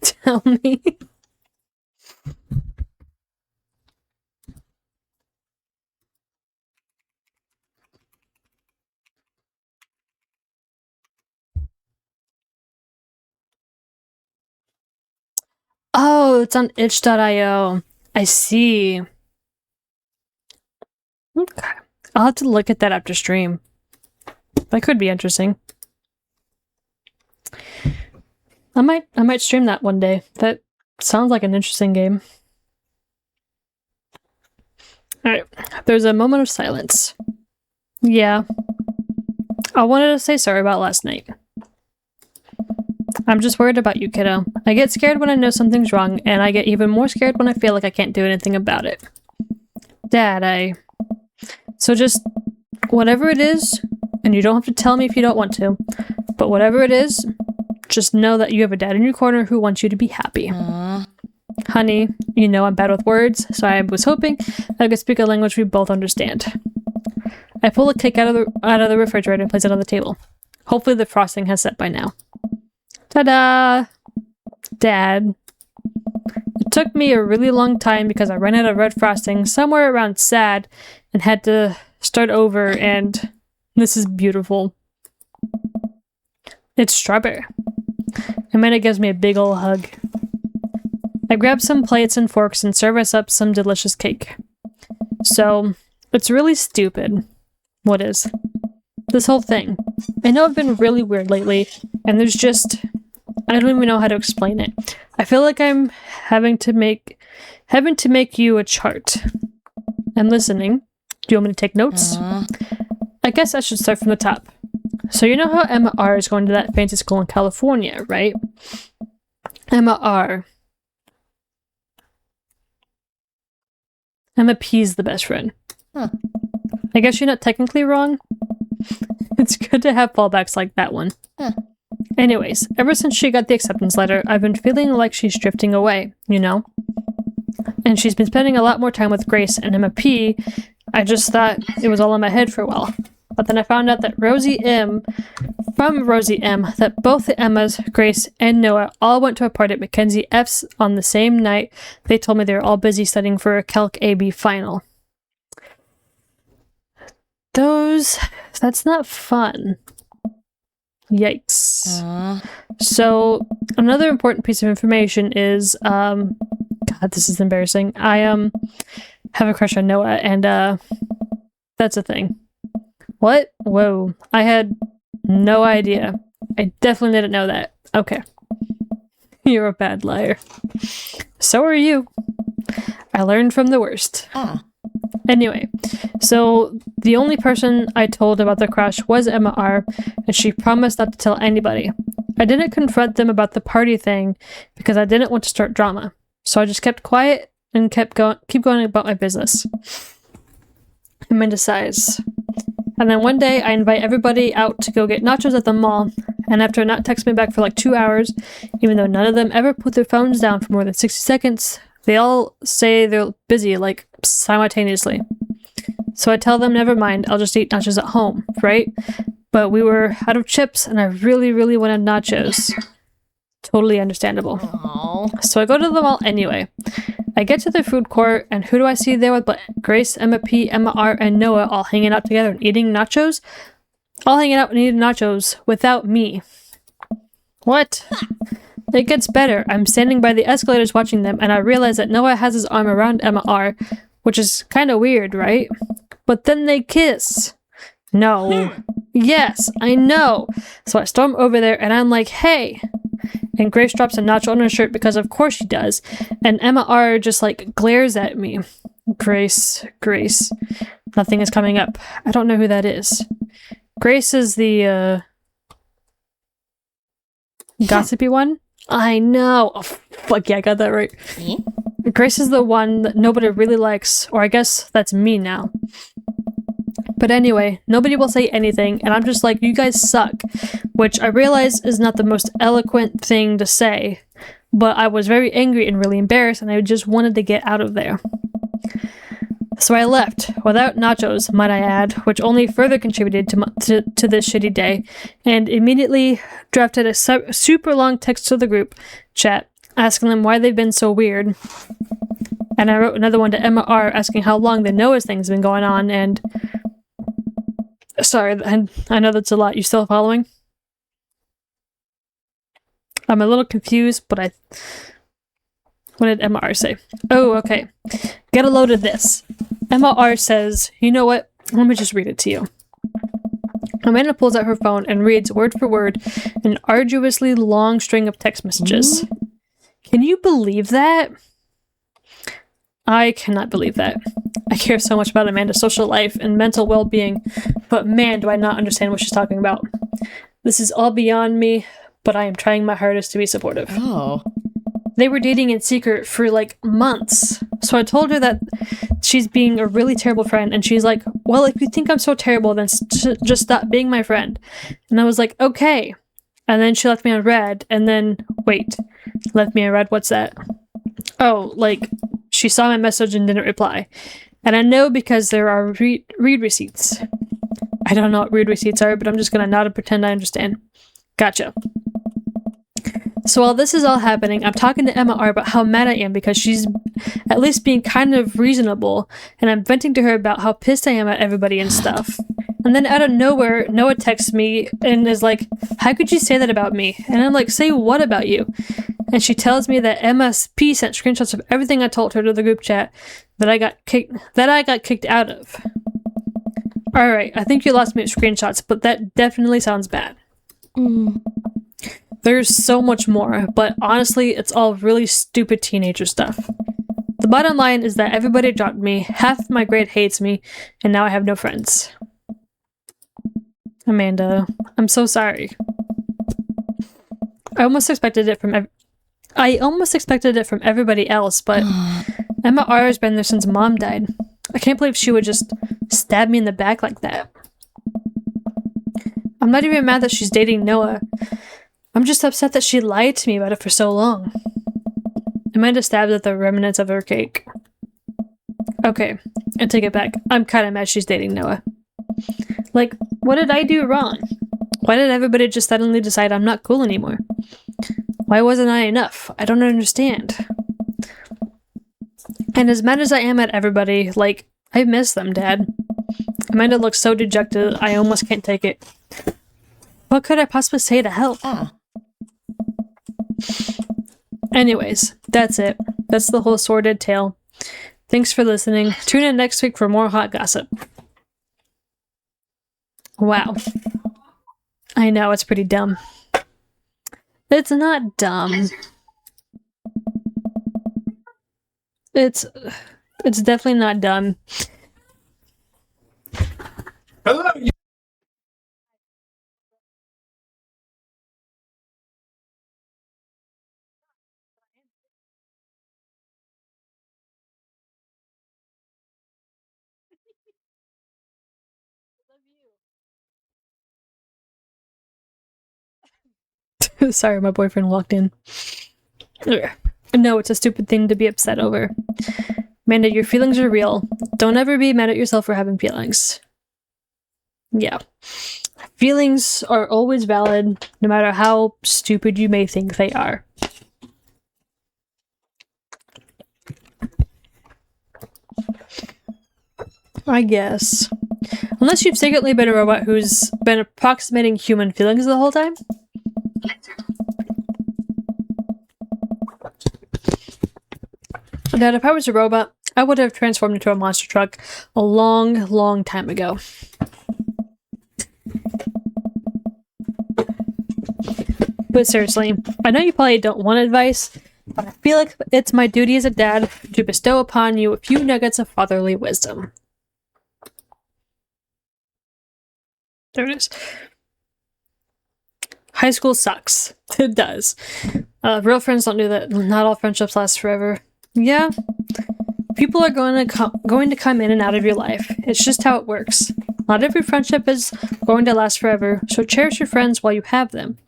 tell me. Oh, it's on itch.io. I see. Okay. I'll have to look at that after stream. That could be interesting. I might stream that one day. That sounds like an interesting game. Alright. There's a moment of silence. Yeah. I wanted to say sorry about last night. I'm just worried about you, kiddo. I get scared when I know something's wrong, and I get even more scared when I feel like I can't do anything about it. Dad, So just, whatever it is, and you don't have to tell me if you don't want to, but whatever it is, just know that you have a dad in your corner who wants you to be happy. Aww. Honey, you know I'm bad with words, so I was hoping I could speak a language we both understand. I pull a cake out of the refrigerator and place it on the table. Hopefully the frosting has set by now. Ta-da! Dad. It took me a really long time because I ran out of red frosting somewhere around sad and had to start over, and this is beautiful. It's strawberry. Amanda gives me a big ol' hug. I grab some plates and forks and serve us up some delicious cake. So, it's really stupid. What is? This whole thing. I know I've been really weird lately, and there's just... I don't even know how to explain it. I feel like I'm having to make you a chart. I'm listening. Do you want me to take notes? I guess I should start from the top. So you know how Emma R is going to that fancy school in California, right? Emma R. Emma P's the best friend. Huh. I guess you're not technically wrong. It's good to have fallbacks like that one. Huh. Anyways, ever since she got the acceptance letter, I've been feeling like she's drifting away, you know? And she's been spending a lot more time with Grace and Emma P. I just thought it was all in my head for a while. But then I found out that Rosie M, that both the Emmas, Grace, and Noah all went to a party at Mackenzie F's on the same night. They told me they were all busy studying for a Calc AB final. That's not fun. Yikes. So, another important piece of information is, God, this is embarrassing. I, have a crush on Noah, and, that's a thing. What? Whoa. I had no idea. I definitely didn't know that. Okay. You're a bad liar. So are you. I learned from the worst. Anyway, so the only person I told about the crush was Emma R, and she promised not to tell anybody. I didn't confront them about the party thing because I didn't want to start drama. So I just kept quiet and keep going about my business. Amanda sighs. And then one day I invite everybody out to go get nachos at the mall, and after not text me back for like 2 hours, even though none of them ever put their phones down for more than 60 seconds, they all say they're busy, like, simultaneously. So I tell them, never mind, I'll just eat nachos at home, right? But we were out of chips, and I really, really wanted nachos. Totally understandable. Oh. So I go to the mall anyway. I get to the food court, and who do I see there with but Grace, Emma P, Emma R, and Noah all hanging out together and eating nachos? All hanging out and eating nachos without me. What? It gets better. I'm standing by the escalators watching them, and I realize that Noah has his arm around Emma R, which is kind of weird, right? But then they kiss. No. Yes, I know. So I storm over there, and I'm like, hey. And Grace drops a nacho on her shirt because of course she does. And Emma R just like glares at me. Grace. Nothing is coming up. I don't know who that is. Grace is the gossipy one? I know. Oh, fuck yeah, I got that right. Grace is the one that nobody really likes, or I guess that's me now. But anyway, nobody will say anything, and I'm just like, you guys suck, which I realize is not the most eloquent thing to say, but I was very angry and really embarrassed, and I just wanted to get out of there. So I left, without nachos, might I add, which only further contributed to this shitty day, and immediately drafted a super long text to the group chat, asking them why they've been so weird. And I wrote another one to Emma R, asking how long the Noah's thing's been going on, and... Sorry, I know that's a lot. You still following? I'm a little confused, but what did Emma R say? Oh, okay. Get a load of this. Emma R says, you know what? Let me just read it to you. Amanda pulls out her phone and reads word for word an arduously long string of text messages. Can you believe that? I cannot believe that. I care so much about Amanda's social life and mental well-being, but man, do I not understand what she's talking about. This is all beyond me, but I am trying my hardest to be supportive. Oh. They were dating in secret for like months, so I told her that she's being a really terrible friend, and she's like, well, if you think I'm so terrible, then just stop being my friend. And I was like, okay. And then she left me on read, and then, wait, left me on read, what's that? Oh, like, she saw my message and didn't reply. And I know because there are read receipts. I don't know what read receipts are, but I'm just gonna nod and pretend I understand. Gotcha. So while this is all happening, I'm talking to Emma R about how mad I am because she's at least being kind of reasonable, and I'm venting to her about how pissed I am at everybody and stuff. And then out of nowhere, Noah texts me and is like, how could you say that about me? And I'm like, say what about you? And she tells me that Emma P sent screenshots of everything I told her to the group chat that I got kicked out of. Alright, I think you lost me at screenshots, but that definitely sounds bad. There's so much more, but honestly, it's all really stupid teenager stuff. The bottom line is that everybody dropped me, half my grade hates me, and now I have no friends. Amanda, I'm so sorry. I almost expected it from everybody else, but Emma R has been there since Mom died. I can't believe she would just stab me in the back like that. I'm not even mad that she's dating Noah. I'm just upset that she lied to me about it for so long. Amanda stabbed at the remnants of her cake. Okay, I take it back. I'm kind of mad she's dating Noah. Like, what did I do wrong? Why did everybody just suddenly decide I'm not cool anymore? Why wasn't I enough? I don't understand. And as mad as I am at everybody, like, I miss them, Dad. Amanda looks so dejected, I almost can't take it. What could I possibly say to help? Anyways, that's it. That's the whole sordid tale. Thanks for listening. Tune in next week for more hot gossip. Wow. I know, it's pretty dumb. It's not dumb. It's definitely not dumb. Hello. Sorry, my boyfriend walked in. Ugh. No, it's a stupid thing to be upset over. Amanda, your feelings are real. Don't ever be mad at yourself for having feelings. Yeah. Feelings are always valid, no matter how stupid you may think they are. I guess. Unless you've secretly been a robot who's been approximating human feelings the whole time. That if I was a robot, I would have transformed into a monster truck a long, long time ago. But seriously, I know you probably don't want advice, but I feel like it's my duty as a dad to bestow upon you a few nuggets of fatherly wisdom. There it is. High school sucks. It does. Real friends don't do that. Not all friendships last forever. Yeah. People are going to come in and out of your life. It's just how it works. Not every friendship is going to last forever, so cherish your friends while you have them.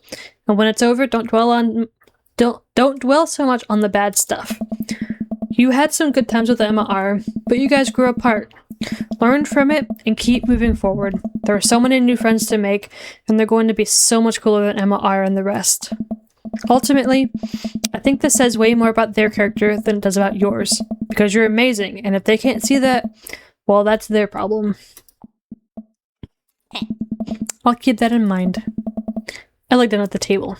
And when it's over, don't dwell so much on the bad stuff. You had some good times with Emma R, but you guys grew apart. Learn from it and keep moving forward. There are so many new friends to make, and they're going to be so much cooler than Emma R and the rest. Ultimately, I think this says way more about their character than it does about yours, because you're amazing, and if they can't see that, well, that's their problem. I'll keep that in mind. I looked down at the table.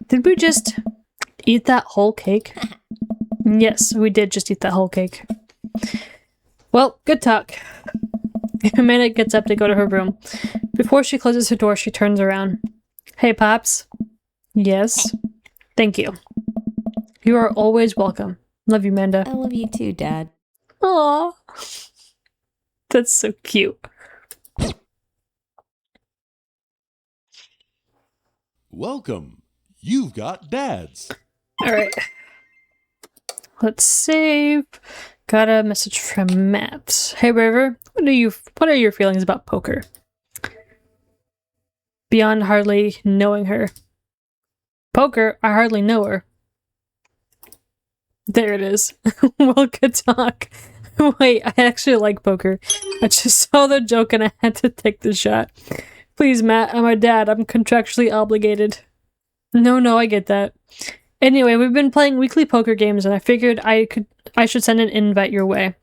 Did we just eat that whole cake? Yes, we did just eat that whole cake. Well, good talk. Amanda gets up to go to her room. Before she closes her door, she turns around. Hey, Pops. Yes? Thank you. You are always welcome. Love you, Amanda. I love you too, Dad. Aww. That's so cute. Welcome. You've got dads. Alright. Let's save. Got a message from Matt. Hey, River. What are your feelings about poker? Beyond hardly knowing her. Poker? I hardly know her. There it is. Well, good talk. Wait, I actually like poker. I just saw the joke and I had to take the shot. Please, Matt, I'm a dad. I'm contractually obligated. No, I get that. Anyway, we've been playing weekly poker games and I figured I should send an invite your way.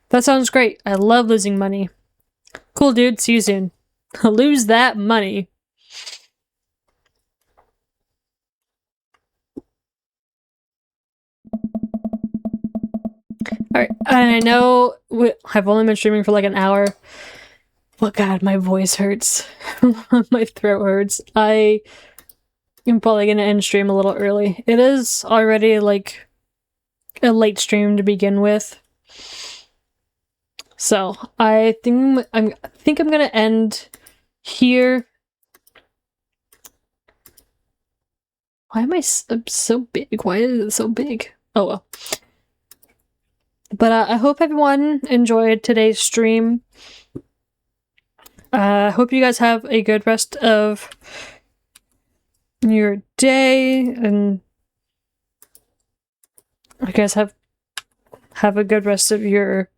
That sounds great. I love losing money. Cool, dude. See you soon. Lose that money. Alright, and I know I've only been streaming for like an hour. Oh god, my voice hurts. My throat hurts. I am probably gonna end stream a little early. It is already like a late stream to begin with. So I think I'm gonna end here. Why am I so big? Why is it so big? Oh well. But I hope everyone enjoyed today's stream. I hope you guys have a good rest of your day, and I guess have a good rest of your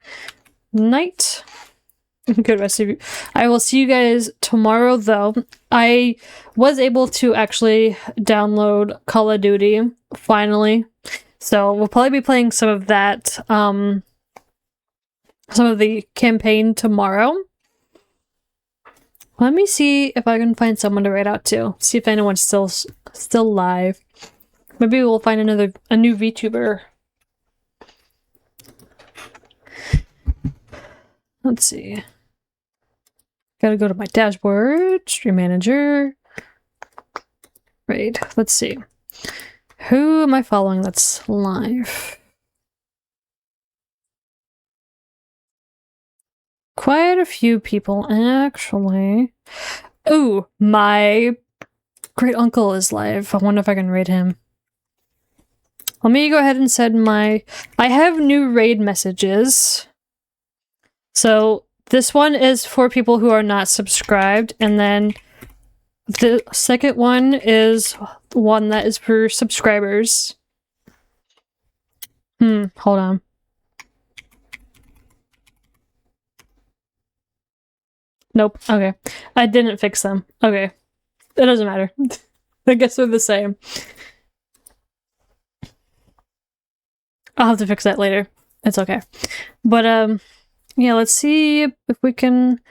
night. Good rest of you. I will see you guys tomorrow, though. I was able to actually download Call of Duty, finally. So we'll probably be playing some of that, some of the campaign tomorrow. Let me see if I can find someone to write out to. See if anyone's still live. Maybe we'll find a new VTuber. Let's see. Gotta go to my dashboard, stream manager. Right, let's see. Who am I following that's live? Quite a few people, actually. Ooh, my great uncle is live. I wonder if I can raid him. Let me go ahead and send my... I have new raid messages. So this one is for people who are not subscribed, and then the second one is one that is for subscribers. Hold on. Nope. Okay. I didn't fix them. Okay. It doesn't matter. I guess they're the same. I'll have to fix that later. It's okay. But, Yeah, let's see if we can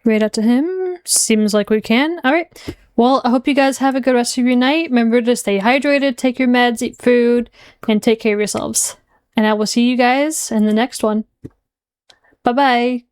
raid out to him. Seems like we can. Alright. Well, I hope you guys have a good rest of your night. Remember to stay hydrated, take your meds, eat food, and take care of yourselves. And I will see you guys in the next one. Bye-bye.